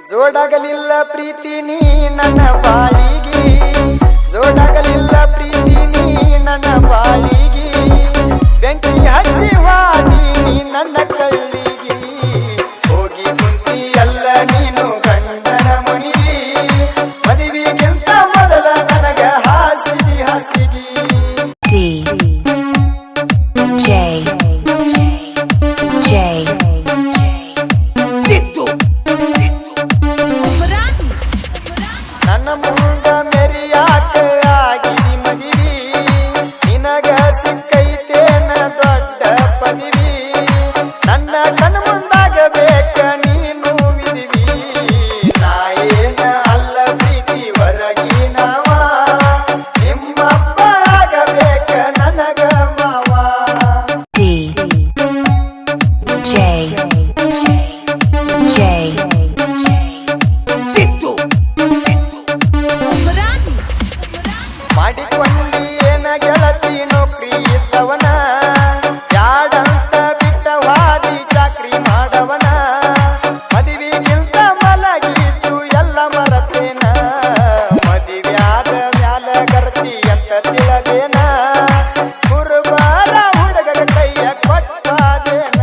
ಜೋಡಾಗಲಿಲ್ಲ ಪ್ರೀತಿ ನೀ ನನ್ನ ಬಾಳಿಗೆ, ಜೋಡಾಗಲಿಲ್ಲ ಪ್ರೀತಿ ನೀ ನನ್ನ ಬಾಳಿಗೆ, ಬೆಂಕಿ ಹಚ್ಚಿ ವಾದಿ ನೀ ನನ್ನ ಕಳ್ಳಿಗೆ, ಹೋಗಿ ಕುಂತಿ ಎಲ್ಲ ನೀನು ಗಂಡನ ಮುನಿಗೆ, ಮದುವೆಗಿಂತ ಮೊದಲ ನನಗ ಹಾಸಿಗೆ ಹಾಸಿಗೆ. ನನ್ನ ಮುಂದ ಮೆರಿಯಾಕ ಆಗಿದಿ ಮದಿವಿ, ನಿನಗ ಸಿಕ್ಕೈತೇನ ದೊಡ್ಡ ಪದವಿ, ನನ್ನ ಕಣ್ಣು ಮುಂದಾಗಬೇಕ ನೀನು ವಿಧಿವಿ, ನಾ ಏನ ಅಲ್ಲ ಪ್ರೀತಿ ಹೊರಗಿನವ, ನಿಮ್ಮಪ್ಪ ಆಗಬೇಕ ನನಗ ಮಾವ. ಮಾಡಿಕೊಂಡಿ ಏನ ಗೆಳತಿ ನೌಕರಿ ಇದ್ದವನ, ಯಾಡಂತ ಬಿಟ್ಟವಾದಿ ಚಾಕ್ರಿ ಮಾಡವನ, ಮದುವೆಗಿಂತ ಮಲಗಿದ್ದು ಎಲ್ಲ ಮರತೇನ, ಮದುವೆಯಾದ ಮ್ಯಾಲ ಗರ್ತಿ ಅಂತ ತಿಳದೇನ, ಕುರುಬಾರ ಹುಡುಗರ ಕೈಯ ಕೊಟ್ಟಾದೇನ.